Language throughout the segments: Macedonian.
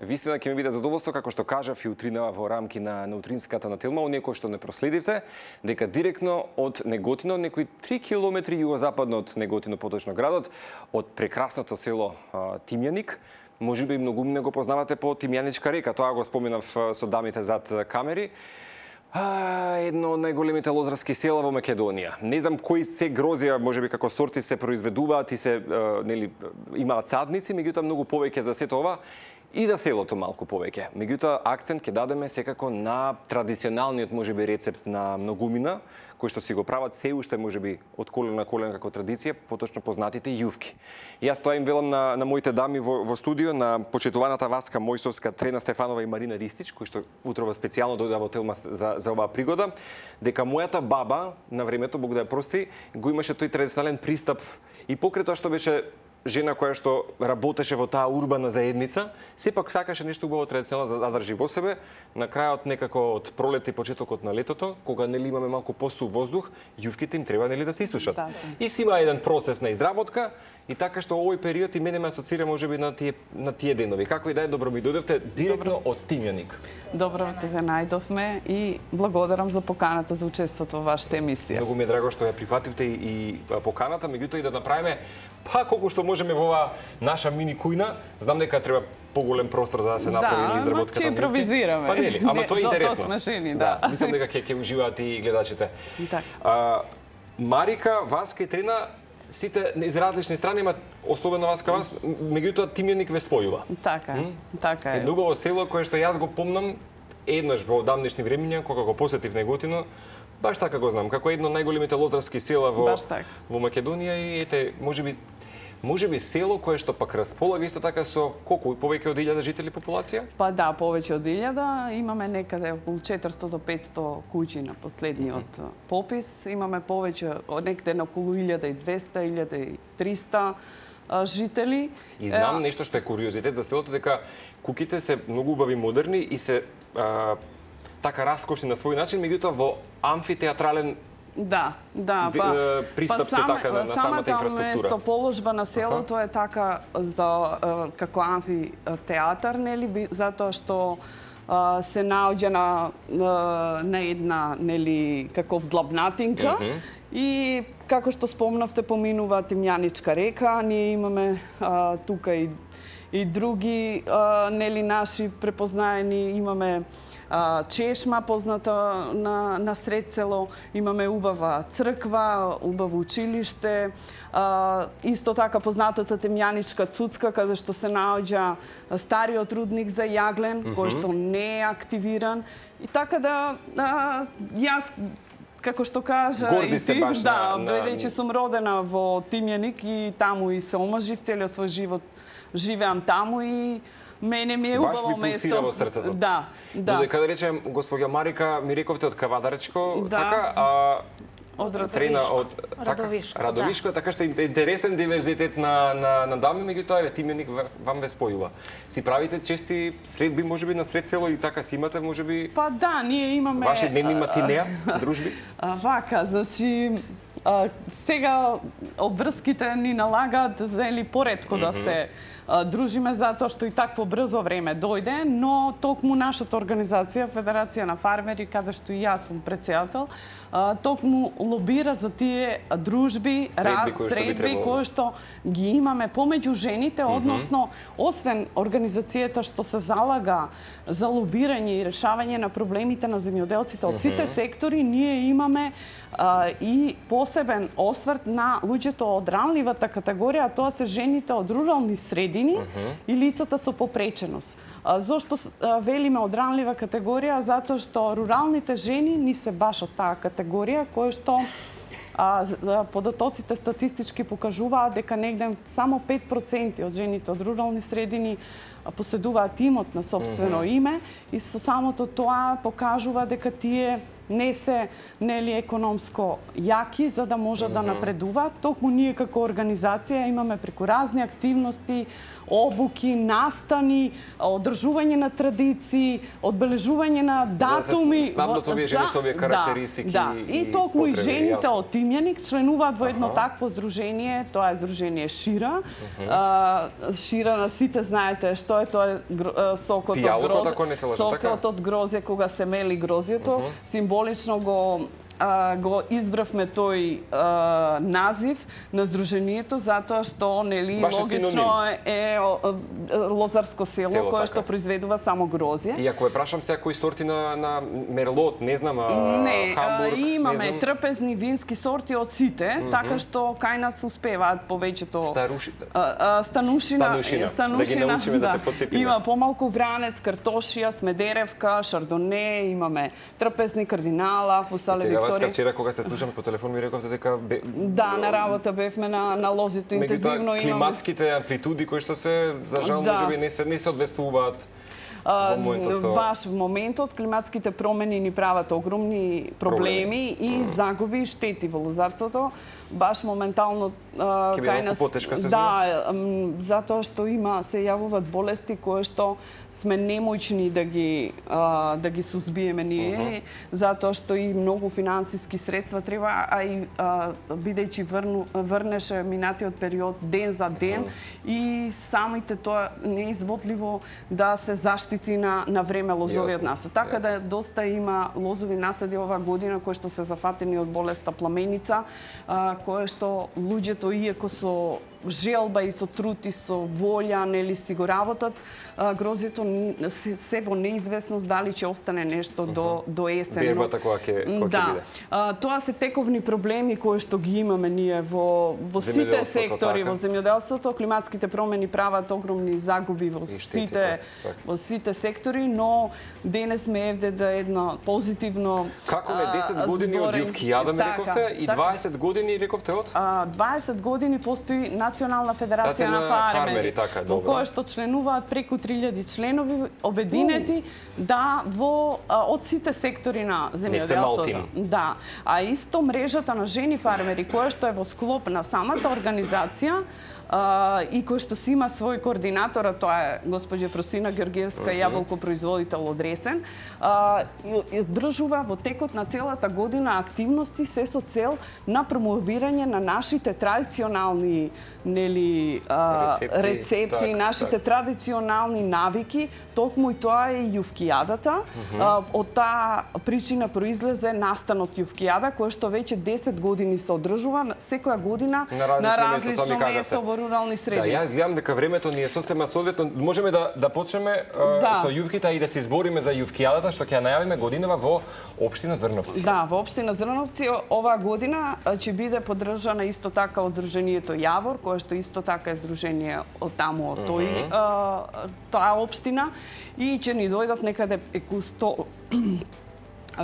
Вистина ќе ми биде задоволство, како што кажав и утрина во рамки на утринската на Телма, оние кои што не проследивте, дека директно од Неготино, некои 3 километри југозападно од Неготино, поточно градот, од прекрасното село Тимјаник, можеби многумина го познавате по Тимјаничка река, тоа го споменав со дамите зад камери. Едно од најголемите лозарски села во Македонија. Не знам кои се грозија, можеби како сорти се произведуваат и се имаат садници, меѓутоа многу повеќе за сето ова и за селото малку повеќе. Меѓутоа акцент ќе дадеме секако на традиционалниот можеби рецепт на многумина, кој што си го прават се уште можеби од колен на колен како традиција, поточно познатите јувки. Јас тоа им велам на моите дами во студио, на почитуваната Васка Мојсовска, Трена Стефанова и Марина Ристич, кои што утрова специјално дојдоа во Телма за оваа пригода, дека мојата баба на времето, Бог да ја прости, го имаше тој традиционален пристап и покрај тоа што беше жена која што работеше во таа урбана заедница, сепак сакаше нешто убаво традиционално за да задржи во себе. На крајот некако од пролет и почетокот на летото, кога нели имаме малку посув воздух, јувките им треба нели да се исушат. И си има еден процес на изработка и така што овој период и мене ме асоцира можеби на тие денови. Како и да е, добро ми дојдовте директно од Тимјаник. Добро те најдовме и благодарам за поканата за учеството во вашата емисија. Многу ми е драго што ја прифативте и поканата, меѓутоа и да направиме колку што можеме во оваа наша мини кујна. Знам дека треба поголем простор за да се направи изработката. Да, ќе импровизираме. Па нели, ама тоа е интересно. Тоа сме жени, да. Мислам дека ќе уживаат и гледачите. Марика, Васка и Трена, сите из различни страни имат, особено Васка вас, меѓутоа Тимјаник ве спојува. Така е. Едно убаво село кое што јас го помнам еднаш во давнешни времиња кога го посетив Неготино. Баш така го знам, како едно од најголемите лозарски села во Македонија и ете, можеби село кое што пак располага исто така со колку повеќе од 1000 жители популација? Па да, повеќе од 1000, имаме некаде околу 400 до 500 куќи на последниот попис, имаме повеќе некаде на околу 1200, 1300 жители. И знам нешто што е куриозитет за селото, дека куќите се многу убави, модерни и се така раскошни на свој начин, меѓутоа во амфитеатрален пристап се така на самата инфраструктура. Самата местоположба на селото е така како амфитеатар, нели, затоа што се наоѓа на една, нели, каков длабнатинка и како што спомнавте, поминува Тимјаничка река, ние имаме тука и други, нели, наши препознаени, имаме чешма позната на сред село, имаме убава црква, убаво училиште, исто така познатата Темјаничка цуцка, каде што се наоѓа стариот рудник за јаглен, кој што не е активиран. И така да, јас, како што кажа, горди сте баш бидејќи сум родена во Тимјаник и таму и се омажив, целиот свој живот живеам таму и мене ми е убаво место. Баш ви пулсира во срцето. Да. Додека да речем, госпоѓа Марика, ми рековте од Кавадаречко, така, од Трена од Радовишко, така што интересен диверзитет на дами, меѓутоа Тимјаник вам ве спојува. Си правите чести средби, можеби на сред село и така си имате, можеби? Па да, ние имаме ваши дневни матинеа, дружби? Вака, значи сега обврските ни налагаат нели поретко да се дружиме затоа што и такво брзо време дојде, но токму нашата организација Федерација на фармери, каде што и јас сум председател, токму лобира за тие дружби, средби кои што ги имаме помеѓу жените, односно освен организацијата што се залага за лобирање и решавање на проблемите на земјоделците од сите сектори, ние имаме и посебен осврт на луѓето од ранливата категорија, а тоа се жените од рурални средини и лицата со попреченост. Зошто велиме од ранлива категорија? Затоа што руралните жени ни се баш од таа категорија, која што податоците статистички покажуваат дека негде само 5% од жените од рурални средини поседуваат имот на сопствено име и со самото тоа покажува дека тие не се нели економско јаки за да можат да напредуваат. Токму ние како организација имаме преку разни активности, обуки, настани, одржување на традиции, одбележување на датуми. Снабдат овие жени со овие карактеристики. Да. И токму и жените јасно. од Тимјаник членуваат во едно такво здружение, тоа е здружение Шира. Шира на сите знаете што е, тоа е сокот од Пијалото, грозје. ако не се лажам, така? Сокот од грозје кога се мели грозјето, символично го избравме тој назив на здруженијето затоа што нели Баш е логично е лозарско село кое што произведува само грозје. И ако прашам сега кои сорти на мерлот, не знам, Не, Хамбург, имаме не знам. трпезни вински сорти од сите, така што кај нас успеваат повеќето Станушина. Да ги научиме да се потсетиме. Има помалку вранец, картошија, смедеревка, шардоне, имаме трпезни, кардинала, фусале Сега вас Викторија. вчера кога се слушаме по телефон ми рековте дека Да, на работа бевме на лозито интензивно. Климатските амплитуди кои што се за жал можеби не се одвестуваат. Баш во моментот климатските промени ни прават огромни проблеми и загуби, штети во лозарството. Баш моментално кај нас потешка сезона. да, затоа што се јавуваат болести кои што сме немојчни да ги сузбиеме ние, затоа што и многу финансиски средства треба, а и бидејќи врнеше минатиот период ден за ден и самите тоа не е изводливо да се заштити на време лозовиот насад. Така да доста има лозови насади оваа година кои што се зафатени од болеста пламеница, кое што луѓето иако со желба и со труд и со волја нели си го работат, грозјето се во неизвестност дали ќе остане нешто до есен. Бербата која ќе биде. Тоа се тековни проблеми кои што ги имаме ние во сите сектори, во земјоделството, климатските промени прават огромни загуби во сите сектори, но денес ме евде да едно позитивно Како не 10 години од јувкијада ми рековте и 20 години рековте од 20 години постои Национална федерација на фармери, во која што членуваат преку 3000 членови обединети од сите сектори на земјоделството. Да, а исто мрежата на жени фармери која што е во склоп на самата организација и кој што си има свој координатор, а тоа е госпоѓа Фросина Георгиевска, јаболкопроизводител од Ресен, држува во текот на целата година активности се со цел на промовирање на нашите традиционални рецепти, нашите традиционални навики, токму и тоа е јувкијадата. Од таа причина произлезе настанот јувкијада, кој што веќе 10 години се одржува секоја година на различно место во рурални средини. Да, јас гледам дека времето ни е сосема соодветно. Можеме да почнеме со јувките и да се избориме за јувкијадата што ќе ја најавиме годинава во општина Зрновци. Да, во општина Зрновци оваа година ќе биде поддржана исто така од здруженијето Јавор, кое што исто така е здружение од таму од таа општина и ќе ни дојдат некаде еку 100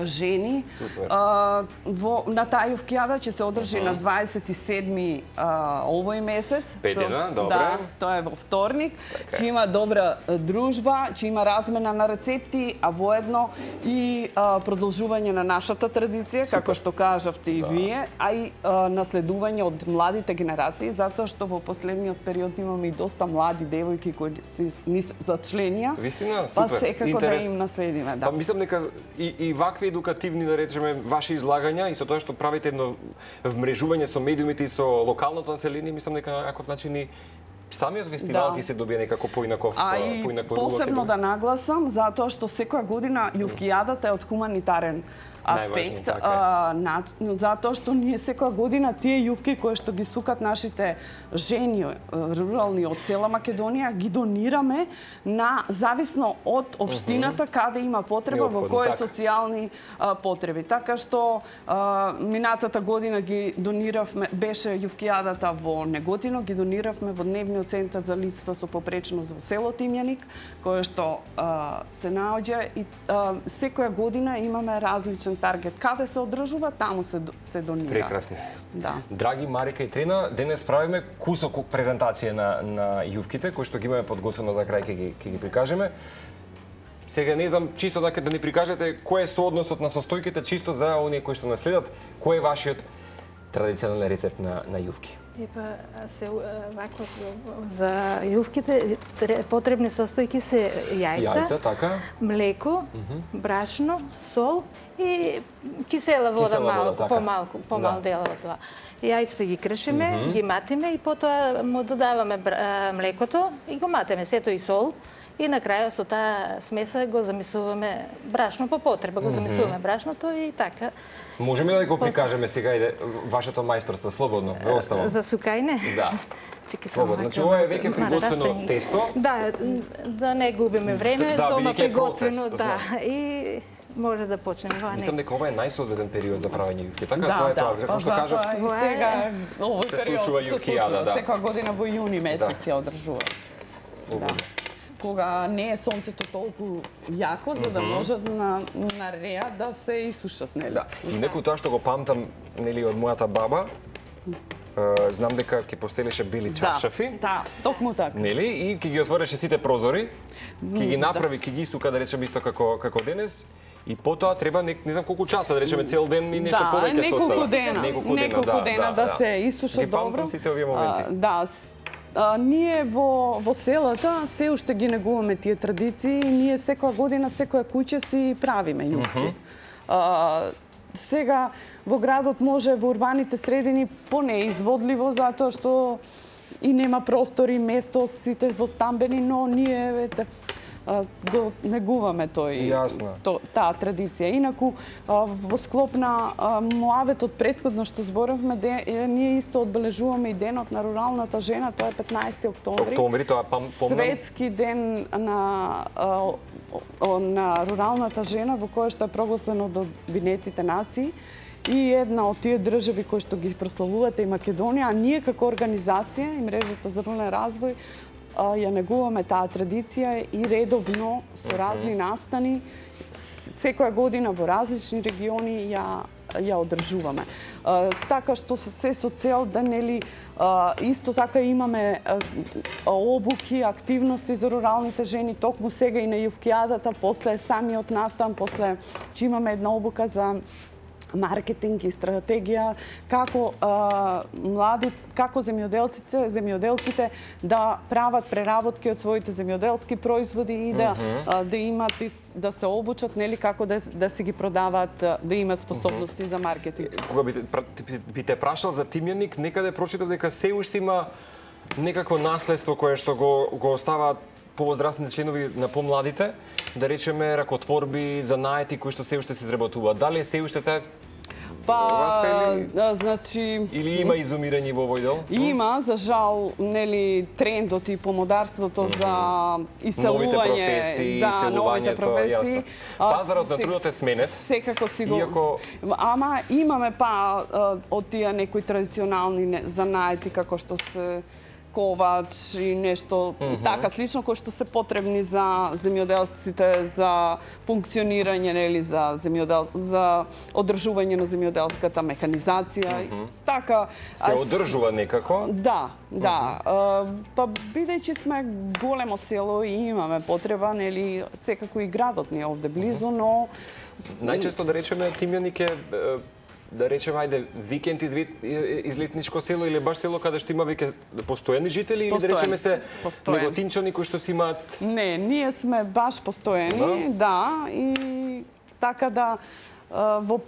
жени. На таа јувкијада ќе се одржи на 27 овој месец. Педена, добре. Да, тоа е во вторник. Ќе има добра дружба, ќе има размена на рецепти, а воедно и продолжување на нашата традиција, како што кажавте и вие, а и наследување од младите генерации, затоа што во последниот период имаме и доста млади девојки кои ни за членија. Вистина, па супер. секако да им наследиме. Да. Па мислам дека и вакви едукативни, да речеме, ваши излагања и со тоа што правите едно вмрежување со медиумите и со локалното население, мислам дека на некаков начин и самиот фестивал ќе се добие некако поинаков посебно да нагласам, затоа што секоја година јувкијадата е од хуманитарен аспект, затоа што ние секоја година тие јувки кои што ги сукат нашите жени рурални од цела Македонија ги донираме на зависно од општината каде има потреба, во кои социјални потреби. Така што минатата година ги дониравме, беше јувкијадата во Неготино, ги дониравме во дневниот центар за лицата со попречност во село Тимјаник, кое што се наоѓа и секоја година имаме различен таргет. Каде се одржува, таму се донира. Прекрасно. Да. Драги Марика и Трина, денес правиме кусок презентација на јувките, кои што ги имаме подготвено за крај, ќе ги прикажеме. Сега не знам чисто така да ни прикажете кој е соодносот на состојките чисто за оние кои што наследат, кој е вашиот традиционален рецепт на јувки? Епа, вако, за јувките потребни состојки се Јајца, така? млеко, брашно, сол и кисела вода, Кисела вода, така. помал дел од тоа. Јајците ги кршиме, ги матиме и потоа му додаваме млекото и го матеме, сето и сол. И на крајот со таа смеса го замесуваме брашно по потреба, го замесуваме брашното и така. Можеме да го прикажеме сега иде вашето мајсторство слободно, ве оставам. За сукајне? Да. Чекай Слободно. Значи ова е веќе приготвено тесто. Да не губиме време, Да, дома бидејќи е процес, приготвено, да. И може да почнеме. Мислам дека ова е најсоодветен период за правење јувки, така? Да, Тоа е тоа, да, како што кажав. и сега овој се период случува се јувкијада, да. Секоја година во јуни месец ја одржува. Да. Кога не е сонцето толку јако, за да можат на реа да се исушат, нели? Да. Инаку тоа што го памтам, нели, од мојата баба, знам дека ќе постелеше бели чаршафи. Да, токму така. Нели? И ќе ги отвореше сите прозори, ќе ги направи, ќе ги сука, да речеме исто како денес. И потоа треба не знам колку часа, да речеме цел ден и нешто повеќе се остава. Неколку дена да се исушат добро. добро. Ги памтам сите овие моменти. Да, ние во селата се уште ги негуваме тие традиции. Ние секоја година, секоја куќа си правиме јувки. Сега во градот може во урбаните средини понеизводливо, затоа што и нема простори, место, сите во стамбени, но ние го негуваме таа традиција. Инаку, во склоп на муаветот предходно што зборавме, ние исто одбележуваме и денот на руралната жена, тоа е 15 октомври. Октомври, тоа помнам. Светски ден на руралната жена, во која што е прогласено од Обединетите нации. И една од тие држави кои што ги прославувате и Македонија, а ние како организација и мрежата за рурален развој ја негуваме таа традиција и редовно со разни настани секоја година во различни региони ја одржуваме. Така што се со цел да нели исто така имаме обуки, активности за руралните жени токму сега и на јувкијадата, после самиот настан, после че имаме една обука за маркетинг и стратегија како како земјоделките да прават преработки од своите земјоделски производи и да имат да се обучат нели како да си ги продаваат, да имат способности за маркетинг. Кога би те прашал за тимјаник, некаде прочитав дека се уште има некакво наследство кое што го оставаат повозрастните членови на помладите, да речеме ракотворби, занаети кои што се уште се изработуваат. Дали се уште таа значи или има изумирање во овој дел? Има, за жал, нели трендот и помодарството за иселување, новите професии. Пазарот на трудот е сменет. Секако си го. Ама имаме од тие некои традиционални занаети како што се ковач и нешто така слично кои што се потребни за земјоделците за функционирање нели за одржување на земјоделската механизација. Така се одржува некако? Да. Па бидејќи сме големо село и имаме потреба нели секако и градот ни е овде близу, но најчесто да речеме тимјаник е да речеме, ајде, викенд излетничко село или баш село каде што има веќе постојани жители или да речеме се неготинчани кои што си имаат? Не, ние сме баш постојани, да, и така да во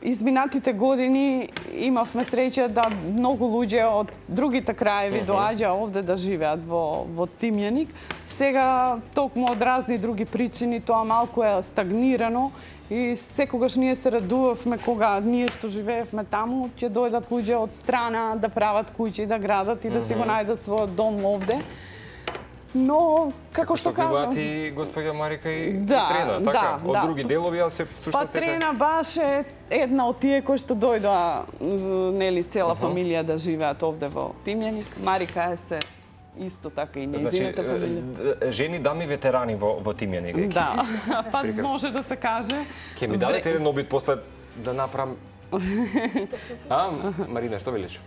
изминатите години имавме среќа да многу луѓе од другите краеви доаѓа овде да живеат во Тимјаник. Сега токму од разни други причини тоа малку е стагнирано. И секогаш ние се радувавме кога ние што живеевме таму, ќе дојдат луѓе од страна да прават куќи, да градат и да си го најдат својот дом овде. Но, како што кажам... и господја Марика и Трена, така? Од други делови, а се всушност... Па Трена баш е една од тие кои што дојдоа, нели, цела фамилија да живеат овде во Тимјаник. Марика е се исто така и нејзината фамилија. Жени, дами, ветерани во Тимјаник. Да, па може да се каже. Ке ми дадете еден обид после да направам... Марина, што велиш?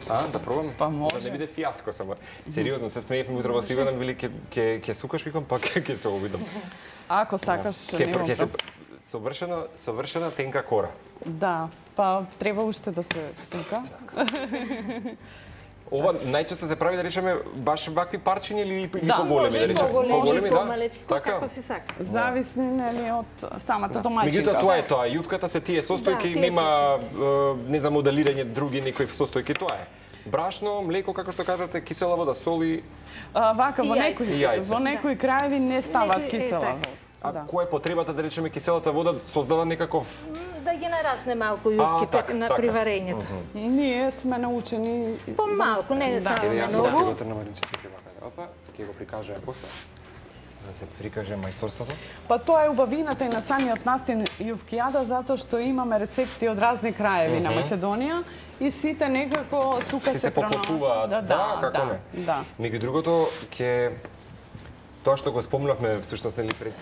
Да пробам? Па може. Да не биде фиаско само. Сериозно, се смеевме утре во Сливан, вели ќе сукаш, викам, па ќе се обидам. Ако сакаш, немам Ќе се проблем. совршена тенка кора. Да, па треба уште да се сука. Ова најчесто се прави да речеме баш вакви парчиња или Да. поголеми да речеме. Поголеми, да? помалечки, како си сака. Зависи нели од самата домаќинка. Меѓутоа тоа е тоа, јувката се тие состојки, Да, тие нема не за моделирање други некои состојки, тоа е. Брашно, млеко, како што кажате, кисела вода, соли, Вака И во јајце. И јајце. некои краеви не стават Некои, кисела така. вода. а Да. која е потребата да речеме киселата вода создава некаков Да ги нарасне малку јувките така, на така. приварењето. Ние сме научени Помалку, не Да. ставаме Еве јас сега многу. ќе го трнам речите вака. Опа, ќе го прикажеме после. Да се прикаже мајсторството. Па тоа е убавината и на самиот настин јувкијада, затоа што имаме рецепти од разни краеви на Македонија и сите некако тука Ќе се се поклопуваат, да, како не. Да. Меѓу другото, ќе тоа што го спомнавме всушност нели пред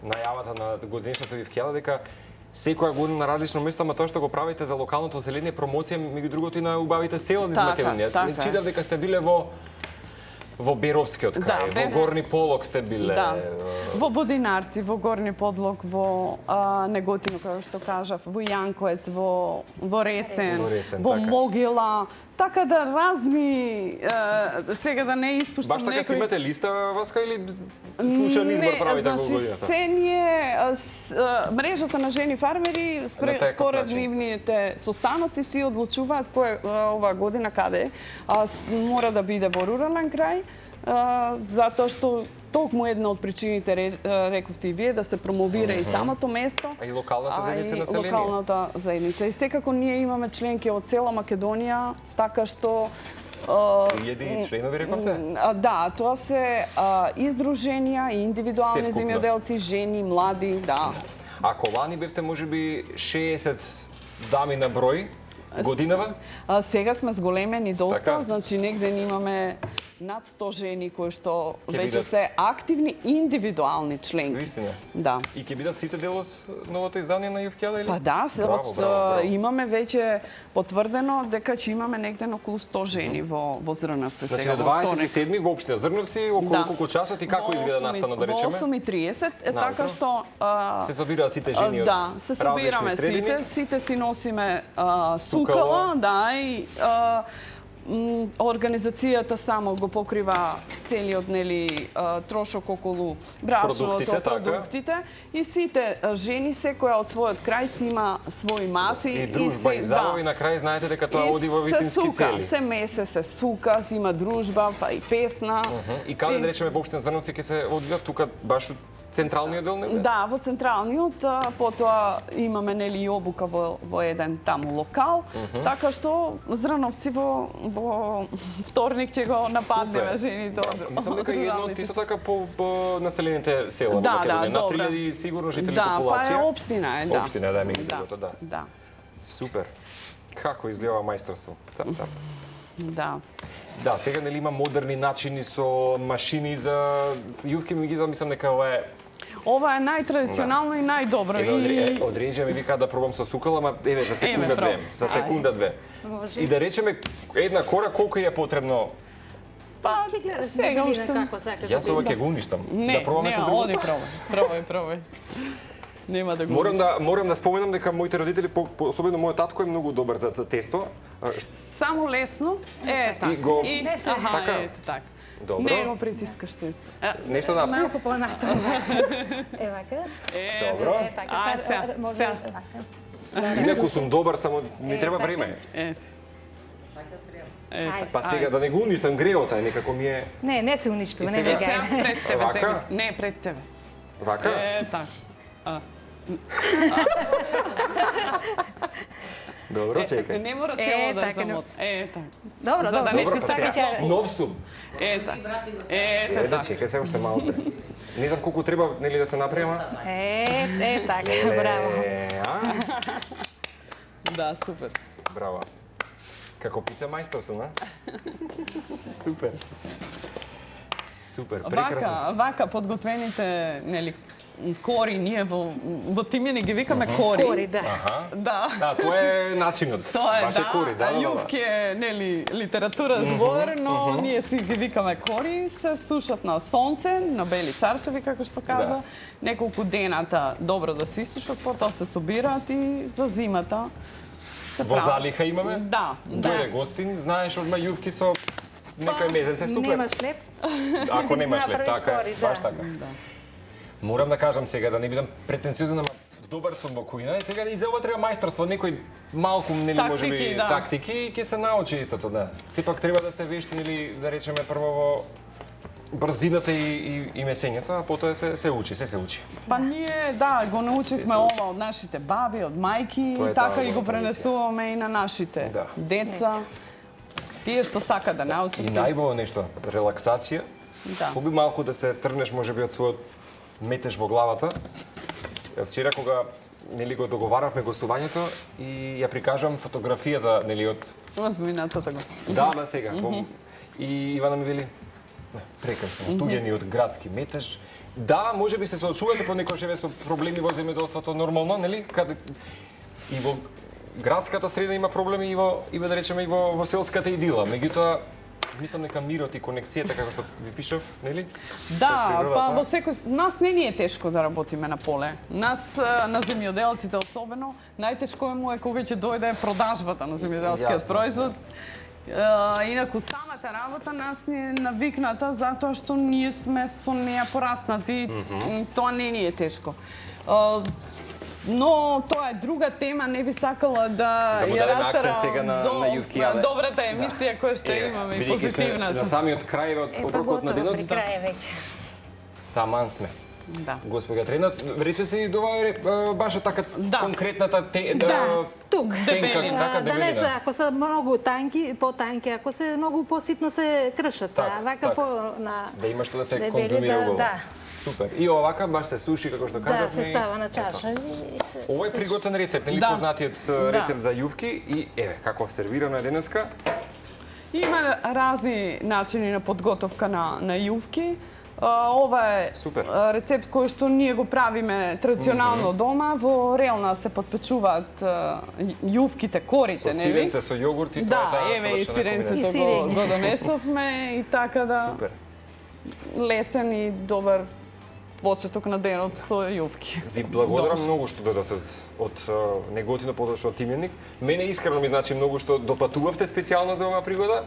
најавата на годинешната јувкијада дека секоја година на различно место, ама тоа што го правите за локалното население промоција меѓу другото и на убавите села низ Така, Македонија. така е. Читав дека сте биле во Беровскиот крај, во бев- Горни Полог сте биле. Да. Во Бодинарци, во Горни Подлог, во Неготино, како што кажав, во Јанковец, во Ресен, Во Ресен, во така. Могила, така да разни сега да не испуштам Баш така си некои. имате листа, Васка, или случаен избор правите во значи, годината? се ние, мрежата на жени фармери, На таков според начин. нивните состаноци си одлучуваат кој оваа година каде е. Мора да биде во рурален крај, затоа што токму една од причините, рековте и вие, да се промовира и самото место, А и локалната заедница и население. локалната заедница. И секако ние имаме членки од цела Македонија, така што 1000 членови рековте? Да, тоа се издруженија и индивидуални Севкупно. земјоделци, жени, млади, да. Ако лани бевте можеби 60 дами на број годинава? Сега сме зголемени доста, Така. значи негде имаме над 100 жени кои што Ќе веќе бидат- се активни индивидуални членки. Вистина. Да. И ќе бидат сите дел од новото издание на Јувкијада или? Па да, Браво. имаме веќе потврдено дека ќе имаме негде на околу 100 жени во Зрневце Значи сега на во вторник. 27 во општина Зрновци, околу Да. колку часот и како изгледа настана да Во речеме? 8:30 е Наутро. така што Се собираат сите жени од да, се собираме различни средини. сите си носиме Сукало. сукала, да, и организацијата само го покрива целиот нели трошок околу брашното, Продуктите, така. продуктите и сите жени секоја од својот крај си има свои маси И дружба си- и забави, на крај знаете дека тоа И оди во се вистински сука, цели. се месе, се сука, си има дружба, па и песна. И каде да речеме во општина Зрновци ќе се одвија тука баш од централниот дел, не? Да, во централниот, потоа имаме нели и обука во еден таму локал, така што Зрновци во вторник ќе го нападнеме Супер. жените од Мислам дека е едно од руралните исто така по населените села во Да, Македонија. да, На добро. 3000 сигурно жители Да, па популација. е општина е, да. Општина, да, меѓу другото, да. Да, Супер. Како изгледа мајсторство? да. Да, сега нели има модерни начини со машини за јувки, меѓутоа мислам дека ова е Ова е најтрадиционално и најдобро. И Одреđа ми вика да пробам со сукала, ама еве за секунда две, пробај. за секунда две. Може. И да речеме една кора колку ја е потребно. па Ќе гледаш сега дебелина уште како сакаш Јас да ова биде. ќе го уништам. не, Да пробаме не, со оди другото. пробај. Нема да го Морам да споменам дека моите родители, особено мојот татко е многу добар за тесто. Само лесно, така. И го- Не се- аха, така. ето така. Добро. Не го притискаш тесто. Нешто да. Малку понатаму. Вака. Добро. Така, Ај, сега, може сега. вака. Инаку сум добар, само ми треба така. време. Ајде. Па сега да не го уништам греота, некако ми е Не се уништува, И не сега- Сега бегај. пред тебе, Вака? сега. Не, пред тебе. вака. Така. Добро, чекај. Не мора Е, цело да така, замот. Така. Добро, За да добро. не Добро, ще па сака сега. ќе- Нов сум. Така. Да Така. чекај се уште малце. Не знам колку треба нели да се наприема. Така, браво. А? Да, супер. Браво. Како пица мајстор сум, а? Супер. Супер, прекрасно. Вака подготвените, нели, кори, ние во Тимјани ги викаме кори. Кори, да. Да. Да, тоа е начинот. Тоа е, Ваше кори, да, да, да. Јувки е, нели, литература збор, но ние си ги викаме кори, се сушат на сонце, на бели чаршеви, како што кажа. Неколку дената добро да се исушат, потоа се собираат и за зимата се Во прави. залиха имаме? Да, Дојде гостин, знаеш одма јувки со некој мезенце, супер. Немаш хлеб? Ако си немаш леп, направиш така е, кори, да. баш така. Морам да кажам сега, да не бидам претенциозен, ама добар сум во кујна, и сега и за ова треба мајсторство, некој малку, нели, можеби, Тактики, да. тактики, и ќе се научи истото, да. Сепак треба да сте вешти, нели, да речеме, прво во брзината и месењето, а потоа се учи, се учи. Па ние, да, го научихме ова од нашите баби, од мајки, Тоа е и така таа и го традиција. пренесуваме и на нашите Да. деца. Тие што сака да научат. И најбово нешто, релаксација. Да. Хоби малку да се тргнеш можеби од својот метеж во главата. Вчера кога нели го договаравме гостувањето и ја прикажам фотографијата нели од Од минатата го. да сега. И Ивана ми вели прекрасно, туѓени од градски метеж. Да, можеби се соочувате понекогаш еве со проблеми во земјоделството нормално, нели? Каде и во градската среда има проблеми и да речеме и во селската идила. Меѓутоа мислам дека мирот и конекцијата како што ви пишав, нели? Да, Со природата. па во секој нас не ни е тешко да работиме на поле. Нас на земјоделците особено најтешко му е кога ќе дојде продажбата на земјоделскиот Јасно, производ. Инаку самата работа нас ни е навикната затоа што ние сме со неја пораснати. Тоа не ни е тешко. Но тоа е друга тема, не би сакала да Да му ја дадеме акцент растерам сега на јувкијале. добрата емисија која што имаме и бидејќи сме позитивната. на самиот крај од Па оброкот на готово, денот, при крај веќе. таман сме. Да. Госпоѓа тренер, рече се и дова баш така Да. конкретната Да, тук. тенка, Дебелина. така Да не се, дебелина. ако се многу танки, потанки, ако се многу поситно се кршат, Така, а вака така. по на Да има што да се дебели, конзумира убаво. да. Супер. И овака баш се суши како што кажавме. Да, се става на Ето. чаша. Ова е приготвен рецепт, нели Да. познатиот Да. рецепт за јувки и еве како сервирано е денеска. Има разни начини на подготовка на јувки. Ова е Супер. рецепт кој што ние го правиме традиционално дома. Во релна се подпечуваат јувките, корите, Со нели? сиренце, со јогурт и тоа Да, таа еве и совршена сиренцето комбинација. И сирење. го донесовме и така да Супер. лесен и добар почеток на денот со јувки. Ви благодарам Добро. многу што дојдовте од Неготино, поточно од Тимјаник. Мене искрено ми значи многу што допатувавте специјално за оваа пригода.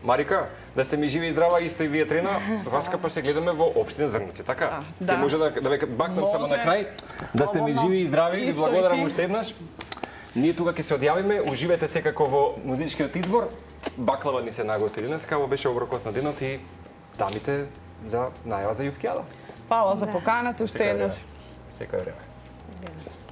Марика, да сте ми живи и здрава, исто и вие трена, вас капа се гледаме во општина Зрнци, така? да. Ќе може да ве бакнам само на Може. крај. Да сте ми Слободно. живи и здрави, ви Исто и благодарам ти. уште еднаш. Ние тука ќе се одјавиме, уживете секако во музичкиот избор. Баклава ни се нагости денеска, ово беше оброкот на денот и дамите за најава за јувкијала. Фала за поканата уште Секој еднаш. време. Секој време.